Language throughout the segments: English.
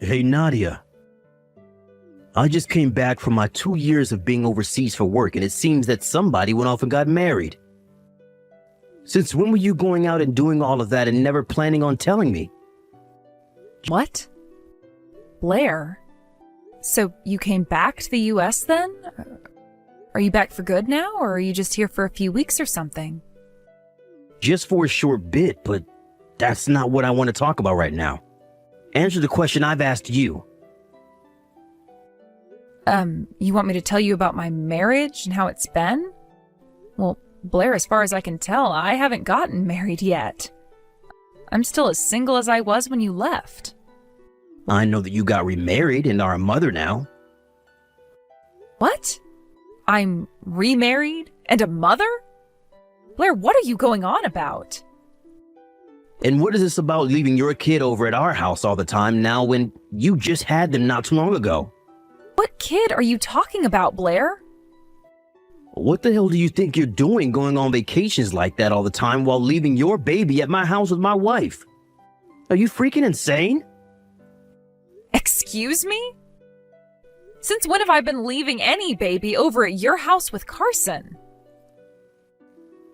Hey, Nadia. I just came back from my 2 years of being overseas for work, and it seems that somebody went off and got married. Since when were you going out and doing all of that and never planning on telling me? What? Blair? So you came back to the US then? Are you back for good now, or are you just here for a few weeks or something? Just for a short bit, but that's not what I want to talk about right now. Answer the question I've asked you. You want me to tell you about my marriage and how it's been? Well, Blair, as far as I can tell, I haven't gotten married yet. I'm still as single as I was when you left. I know that you got remarried and are a mother now. What? I'm remarried and a mother? Blair, what are you going on about? And what is this about leaving your kid over at our house all the time now when you just had them not too long ago? What kid are you talking about, Blair? What the hell do you think you're doing going on vacations like that all the time while leaving your baby at my house with my wife? Are you freaking insane? Excuse me? Since when have I been leaving any baby over at your house with Carson?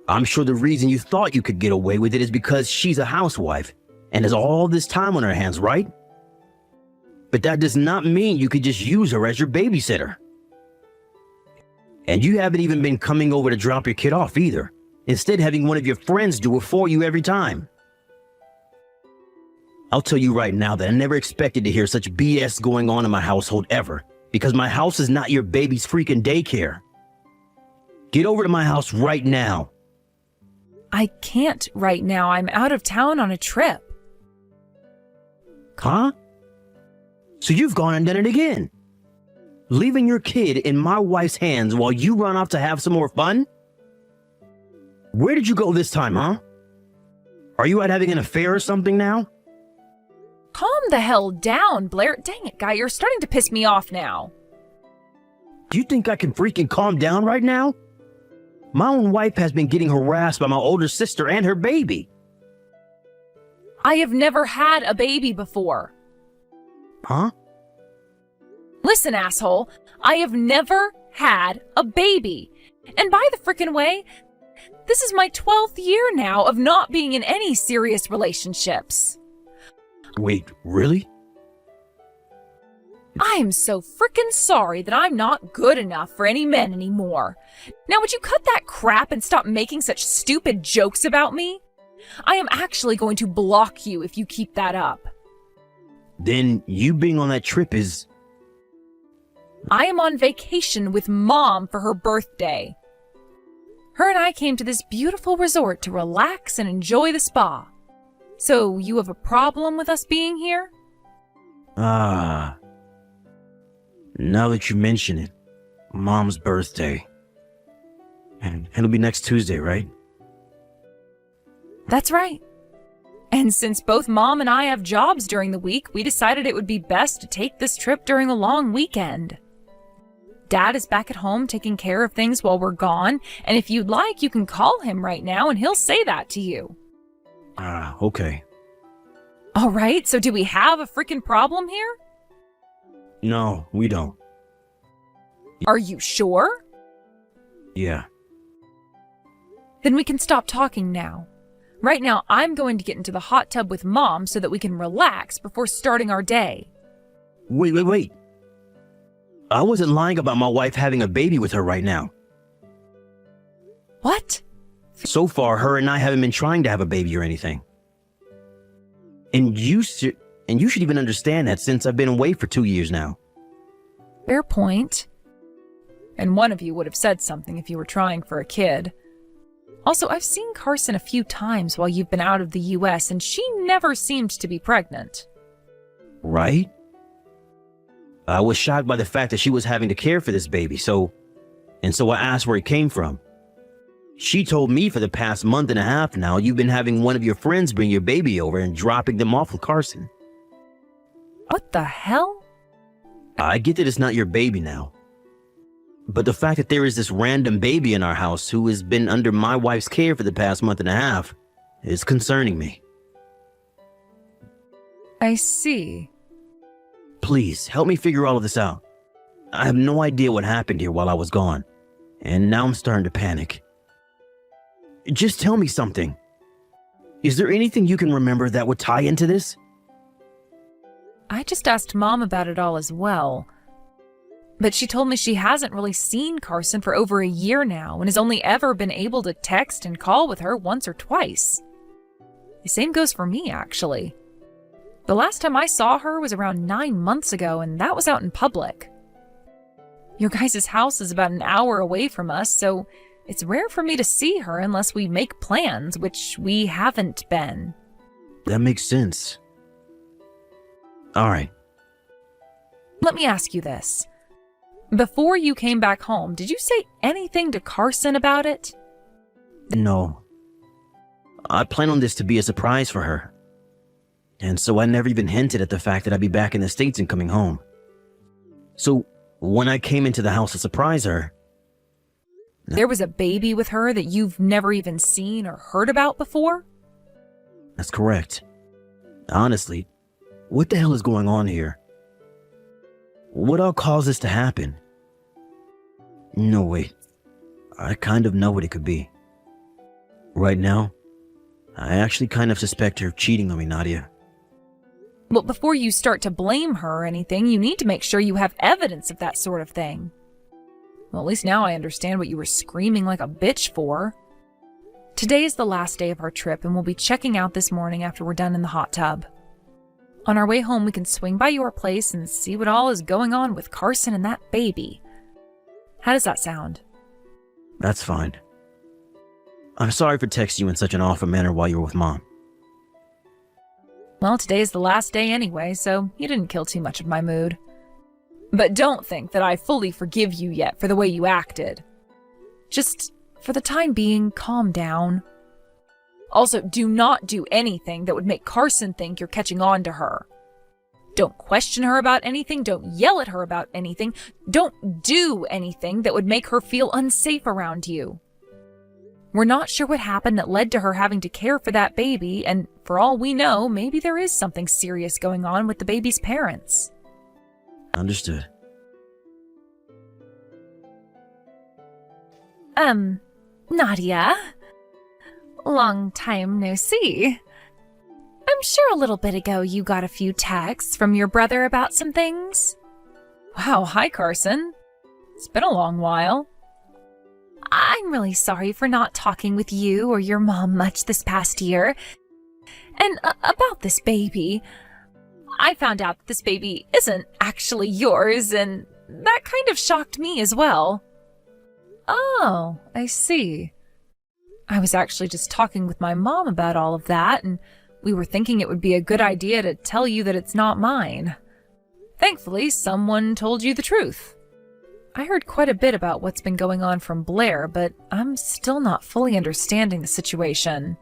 I'm sure the reason you thought you could get away with it is because she's a housewife and has all this time on her hands, right? But that does not mean you could just use her as your babysitter. And you haven't even been coming over to drop your kid off either, instead having one of your friends do it for you every time. I'll tell you right now that I never expected to hear such BS going on in my household ever, because my house is not your baby's freaking daycare. Get over to my house right now. I can't right now. I'm out of town on a trip. Huh? So you've gone and done it again, leaving your kid in my wife's hands while you run off to have some more fun? Where did you go this time, huh? Are you out having an affair or something now? Calm the hell down, Blair. Dang it, guy, you're starting to piss me off now. Do you think I can freaking calm down right now? My own wife has been getting harassed by my older sister and her baby. I have never had a baby before. Huh? Listen, asshole, I have never had a baby. And by the frickin' way, this is my 12th year now of not being in any serious relationships. Wait, really? I am so frickin' sorry that I'm not good enough for any men anymore. Now would you cut that crap and stop making such stupid jokes about me? I am actually going to block you if you keep that up. Then you being on that trip is... I am on vacation with Mom for her birthday. Her and I came to this beautiful resort to relax and enjoy the spa. So you have a problem with us being here? Now that you mention it, Mom's birthday. And it'll be next Tuesday, right? That's right. And since both Mom and I have jobs during the week, we decided it would be best to take this trip during a long weekend. Dad is back at home taking care of things while we're gone, and if you'd like, you can call him right now and he'll say that to you. Okay. All right, so do we have a freaking problem here? No, we don't. Are you sure? Yeah. Then we can stop talking now. Right now, I'm going to get into the hot tub with Mom so that we can relax before starting our day. Wait. I wasn't lying about my wife having a baby with her right now. What? So far, her and I haven't been trying to have a baby or anything. And you should even understand that since I've been away for 2 years now. Fair point. And one of you would have said something if you were trying for a kid. Also, I've seen Carson a few times while you've been out of the US, and she never seemed to be pregnant. Right? I was shocked by the fact that she was having to care for this baby, so I asked where it came from. She told me for the past month and a half now, you've been having one of your friends bring your baby over and dropping them off with Carson. What the hell? I get that it's not your baby now. But the fact that there is this random baby in our house who has been under my wife's care for the past month and a half is concerning me. I see. Please, help me figure all of this out. I have no idea what happened here while I was gone, and now I'm starting to panic. Just tell me something. Is there anything you can remember that would tie into this? I just asked Mom about it all as well. But she told me she hasn't really seen Carson for over a year now and has only ever been able to text and call with her once or twice. The same goes for me, actually. The last time I saw her was around 9 months ago, and that was out in public. Your guys' house is about an hour away from us, so it's rare for me to see her unless we make plans, which we haven't been. That makes sense. All right. Let me ask you this. Before you came back home, did you say anything to Carson about it? No. I plan on this to be a surprise for her. And so I never even hinted at the fact that I'd be back in the States and coming home. So when I came into the house to surprise her... There was a baby with her that you've never even seen or heard about before? That's correct. Honestly, what the hell is going on here? What all caused this to happen? No, wait. I kind of know what it could be. Right now, I actually kind of suspect her of cheating on me, Nadia. Well, before you start to blame her or anything, you need to make sure you have evidence of that sort of thing. Well, at least now I understand what you were screaming like a bitch for. Today is the last day of our trip, and we'll be checking out this morning after we're done in the hot tub. On our way home, we can swing by your place and see what all is going on with Carson and that baby. How does that sound? That's fine. I'm sorry for texting you in such an awful manner while you were with Mom. Well, today is the last day anyway, so you didn't kill too much of my mood. But don't think that I fully forgive you yet for the way you acted. Just, for the time being, calm down. Also, do not do anything that would make Carson think you're catching on to her. Don't question her about anything, don't yell at her about anything, don't do anything that would make her feel unsafe around you. We're not sure what happened that led to her having to care for that baby, and for all we know, maybe there is something serious going on with the baby's parents. Understood. Nadia? Long time no see. I'm sure a little bit ago you got a few texts from your brother about some things. Wow, hi Carson. It's been a long while. I'm really sorry for not talking with you or your mom much this past year. And about this baby, I found out that this baby isn't actually yours, and that kind of shocked me as well. Oh, I see. I was actually just talking with my mom about all of that, and we were thinking it would be a good idea to tell you that it's not mine. Thankfully, someone told you the truth. I heard quite a bit about what's been going on from Blair, but I'm still not fully understanding the situation.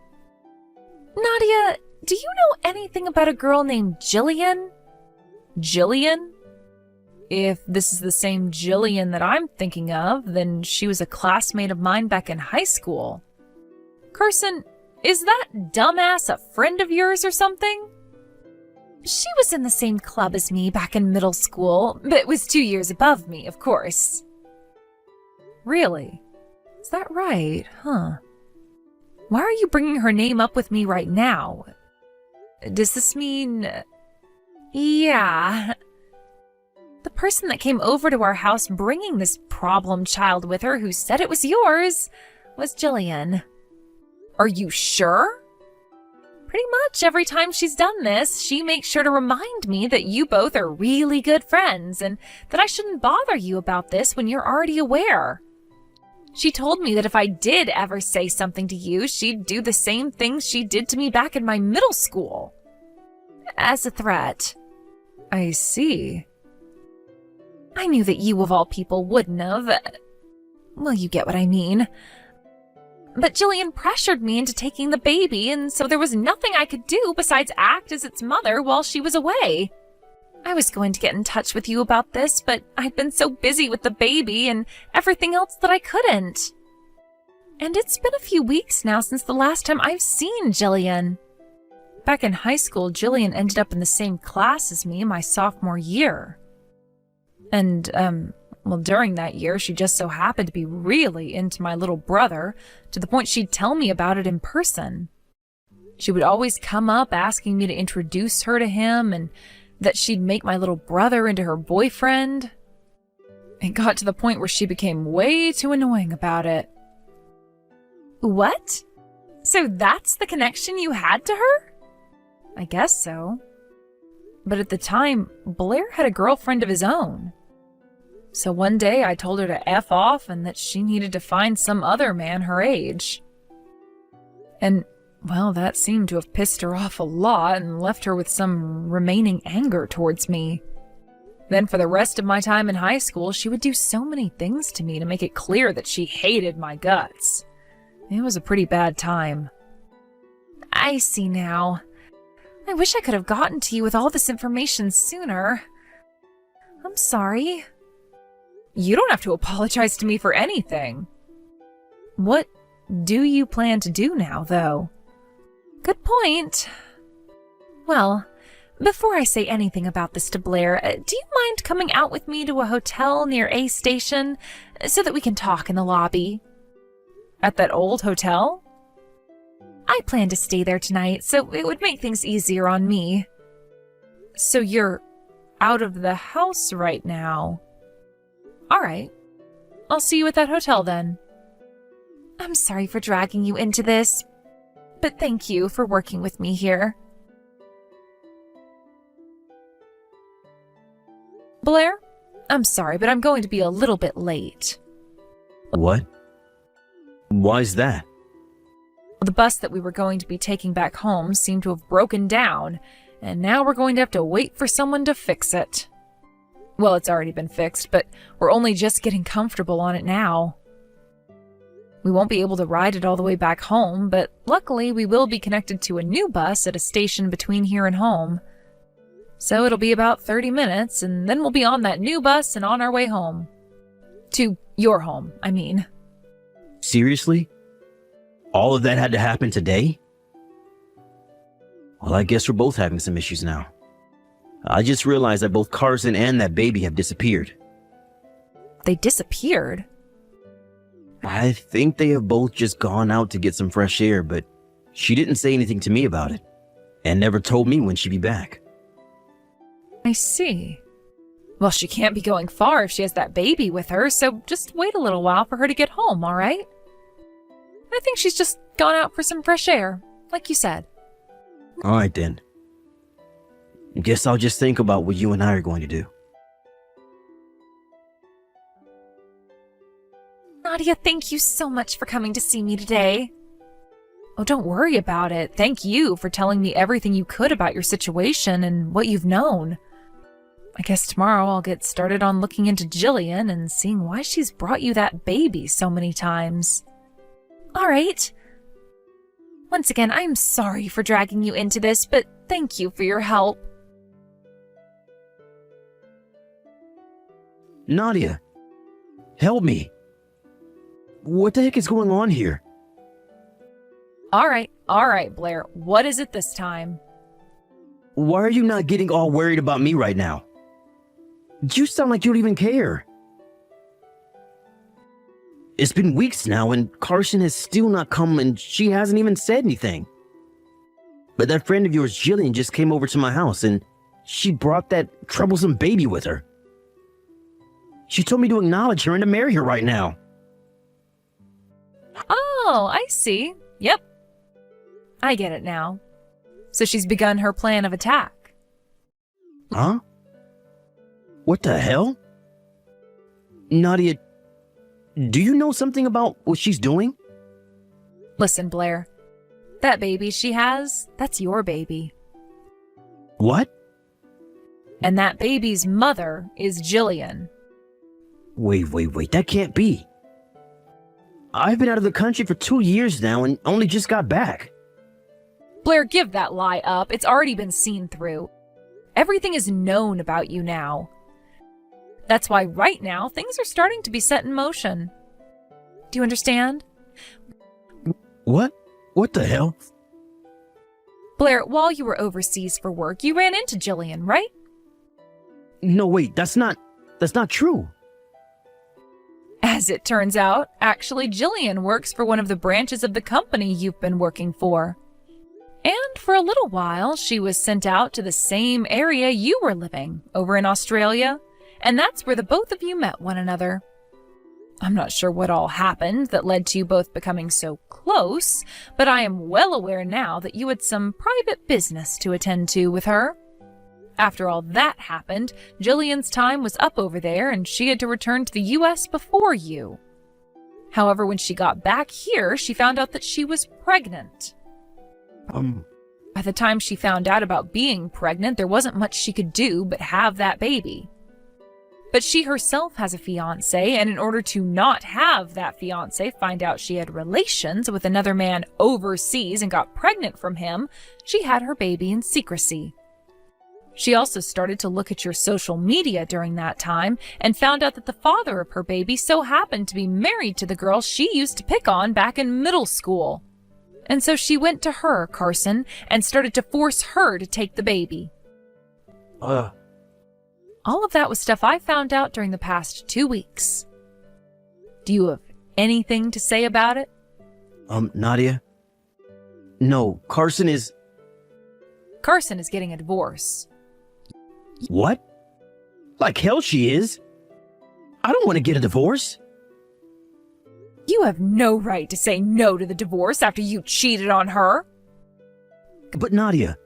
Nadia, do you know anything about a girl named Jillian? Jillian? If this is the same Jillian that I'm thinking of, then she was a classmate of mine back in high school. Carson, is that dumbass a friend of yours or something? She was in the same club as me back in middle school, but was 2 years above me, of course. Really? Is that right? Huh. Why are you bringing her name up with me right now? Does this mean... Yeah. The person that came over to our house bringing this problem child with her who said it was yours was Jillian. Are you sure? Pretty much every time she's done this, she makes sure to remind me that you both are really good friends and that I shouldn't bother you about this when you're already aware. She told me that if I did ever say something to you, she'd do the same things she did to me back in my middle school. As a threat. I see. I knew that you of all people wouldn't have. Well, you get what I mean. But Jillian pressured me into taking the baby, and so there was nothing I could do besides act as its mother while she was away. I was going to get in touch with you about this, but I'd been so busy with the baby and everything else that I couldn't. And it's been a few weeks now since the last time I've seen Jillian. back in high school, Jillian ended up in the same class as me my sophomore year. And, well, during that year, she just so happened to be really into my little brother, to the point she'd tell me about it in person. She would always come up asking me to introduce her to him, and that she'd make my little brother into her boyfriend. It got to the point where she became way too annoying about it. What? So that's the connection you had to her? I guess so. But at the time, Blair had a girlfriend of his own. So one day I told her to F off and that she needed to find some other man her age. And, well, that seemed to have pissed her off a lot and left her with some remaining anger towards me. Then for the rest of my time in high school, she would do so many things to me to make it clear that she hated my guts. It was a pretty bad time. I see now. I wish I could have gotten to you with all this information sooner. I'm sorry. You don't have to apologize to me for anything. What do you plan to do now, though? Good point. Well, before I say anything about this to Blair, do you mind coming out with me to a hotel near A Station so that we can talk in the lobby? At that old hotel? I plan to stay there tonight, so it would make things easier on me. So you're out of the house right now? All right. I'll see you at that hotel then. I'm sorry for dragging you into this, but thank you for working with me here. Blair, I'm sorry, but I'm going to be a little bit late. What? Why's that? The bus that we were going to be taking back home seemed to have broken down, and now we're going to have to wait for someone to fix it. Well, it's already been fixed, but we're only just getting comfortable on it now. We won't be able to ride it all the way back home, but luckily we will be connected to a new bus at a station between here and home. So it'll be about 30 minutes, and then we'll be on that new bus and on our way home. To your home, I mean. Seriously? All of that had to happen today? Well, I guess we're both having some issues now. I just realized that both Carson and that baby have disappeared. They disappeared? I think they have both just gone out to get some fresh air, but she didn't say anything to me about it, and never told me when she'd be back. I see. Well, she can't be going far if she has that baby with her, so just wait a little while for her to get home, all right? I think she's just gone out for some fresh air, like you said. All right, then. Guess I'll just think about what you and I are going to do. Nadia, thank you so much for coming to see me today. Oh, don't worry about it. Thank you for telling me everything you could about your situation and what you've known. I guess tomorrow I'll get started on looking into Jillian and seeing why she's brought you that baby so many times. All right. Once again, I'm sorry for dragging you into this, but thank you for your help. Nadia, help me. What the heck is going on here? All right, Blair. What is it this time? Why are you not getting all worried about me right now? You sound like you don't even care. It's been weeks now and Carson has still not come and she hasn't even said anything. But that friend of yours, Jillian, just came over to my house and she brought that troublesome baby with her. She told me to acknowledge her and to marry her right now. Oh, I see. Yep. I get it now. So she's begun her plan of attack. Huh? What the hell? Nadia, do you know something about what she's doing? Listen, Blair. That baby she has, that's your baby. What? And that baby's mother is Jillian. Wait, that can't be. I've been out of the country for 2 years now and only just got back. Blair, give that lie up. It's already been seen through. Everything is known about you now. That's why right now things are starting to be set in motion. Do you understand? What? What the hell? Blair, while you were overseas for work, you ran into Jillian, right? No, wait, that's not true. As it turns out, actually Jillian works for one of the branches of the company you've been working for. And for a little while, she was sent out to the same area you were living, over in Australia, and that's where the both of you met one another. I'm not sure what all happened that led to you both becoming so close, but I am well aware now that you had some private business to attend to with her. After all that happened, Jillian's time was up over there and she had to return to the US before you. However, when she got back here, she found out that she was pregnant. By the time she found out about being pregnant, there wasn't much she could do but have that baby. But she herself has a fiancé, and in order to not have that fiancé find out she had relations with another man overseas and got pregnant from him, she had her baby in secrecy. She also started to look at your social media during that time and found out that the father of her baby so happened to be married to the girl she used to pick on back in middle school. And so she went to her, Carson, and started to force her to take the baby. All of that was stuff I found out during the past 2 weeks. Do you have anything to say about it? Nadia? No, Carson is getting a divorce. What? Like hell she is. I don't want to get a divorce. You have no right to say no to the divorce after you cheated on her. But Nadia,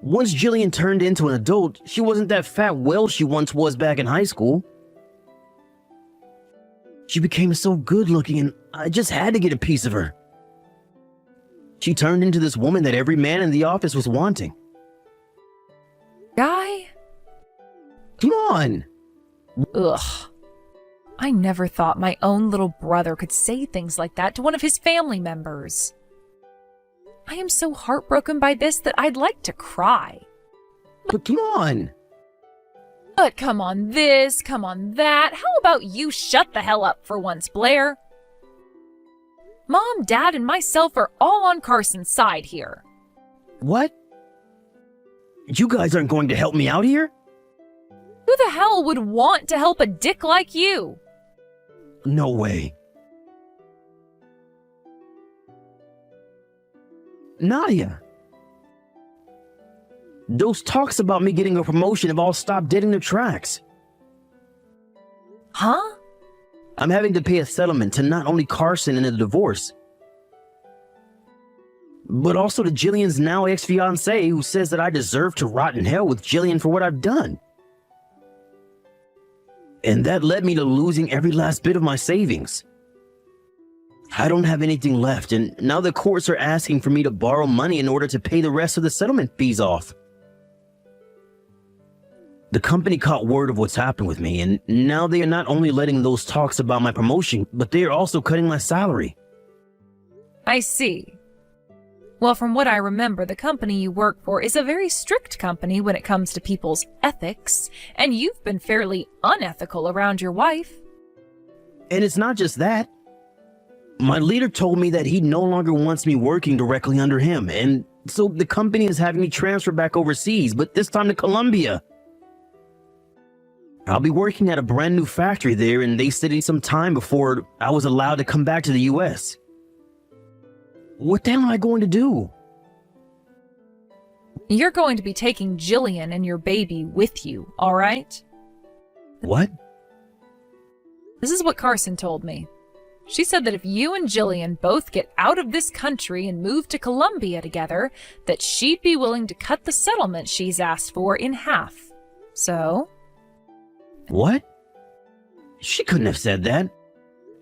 once Jillian turned into an adult, she wasn't that fat whale she once was back in high school. She became so good looking and I just had to get a piece of her. She turned into this woman that every man in the office was wanting. Guy? Come on! Ugh. I never thought my own little brother could say things like that to one of his family members. I am so heartbroken by this that I'd like to cry. But come on! But come on this, come on that. How about you shut the hell up for once, Blair? Mom, Dad, and myself are all on Carson's side here. What? You guys aren't going to help me out here? Who the hell would want to help a dick like you? No way. Nadia. Those talks about me getting a promotion have all stopped dead in their tracks. Huh? I'm having to pay a settlement to not only Carson in a divorce, but also to Jillian's now ex-fiancé who says that I deserve to rot in hell with Jillian for what I've done. And that led me to losing every last bit of my savings. I don't have anything left, and now the courts are asking for me to borrow money in order to pay the rest of the settlement fees off. The company caught word of what's happened with me, and now they are not only letting those talks about my promotion, but they are also cutting my salary. I see. Well, from what I remember, the company you work for is a very strict company when it comes to people's ethics, and you've been fairly unethical around your wife. And it's not just that. My leader told me that he no longer wants me working directly under him, and so the company is having me transfer back overseas, but this time to Colombia. I'll be working at a brand new factory there, and they said it some time before I was allowed to come back to the US. What the hell am I going to do? You're going to be taking Jillian and your baby with you, all right? What? This is what Carson told me. She said that if you and Jillian both get out of this country and move to Colombia together, that she'd be willing to cut the settlement she's asked for in half. So? What? She couldn't have said that.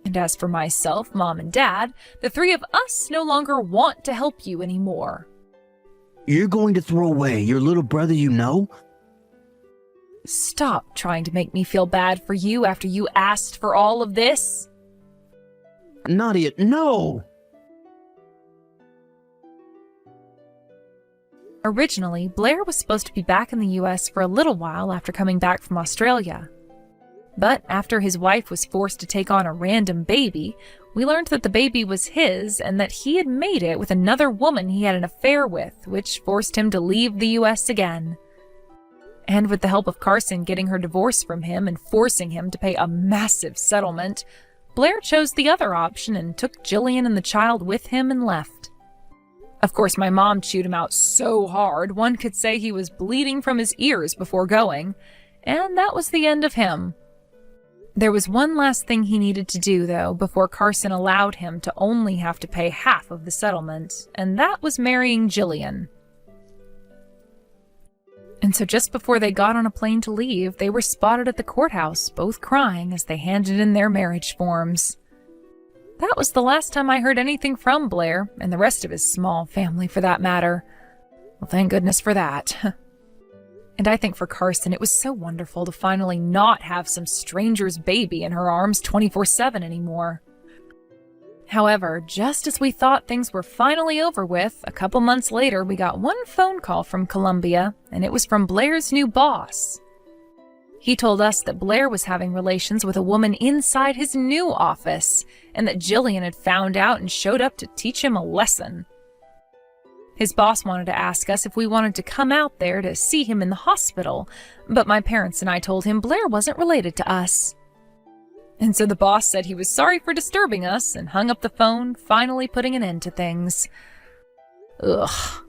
And as for myself, Mom, and Dad, the three of us no longer want to help you anymore. You're going to throw away your little brother you know? Stop trying to make me feel bad for you after you asked for all of this. Nadia, no! Originally, Blair was supposed to be back in the US for a little while after coming back from Australia. But after his wife was forced to take on a random baby, we learned that the baby was his and that he had made it with another woman he had an affair with, which forced him to leave the US again. And with the help of Carson getting her divorce from him and forcing him to pay a massive settlement, Blair chose the other option and took Jillian and the child with him and left. Of course, my mom chewed him out so hard, one could say he was bleeding from his ears before going, and that was the end of him. There was one last thing he needed to do, though, before Carson allowed him to only have to pay half of the settlement, and that was marrying Jillian. And so just before they got on a plane to leave, they were spotted at the courthouse, both crying as they handed in their marriage forms. That was the last time I heard anything from Blair, and the rest of his small family for that matter. Well, thank goodness for that. And I think for Carson, it was so wonderful to finally not have some stranger's baby in her arms 24/7 anymore. However, just as we thought things were finally over with, a couple months later we got one phone call from Columbia, and it was from Blair's new boss. He told us that Blair was having relations with a woman inside his new office, and that Jillian had found out and showed up to teach him a lesson. His boss wanted to ask us if we wanted to come out there to see him in the hospital, but my parents and I told him Blair wasn't related to us. And so the boss said he was sorry for disturbing us and hung up the phone, finally putting an end to things. Ugh.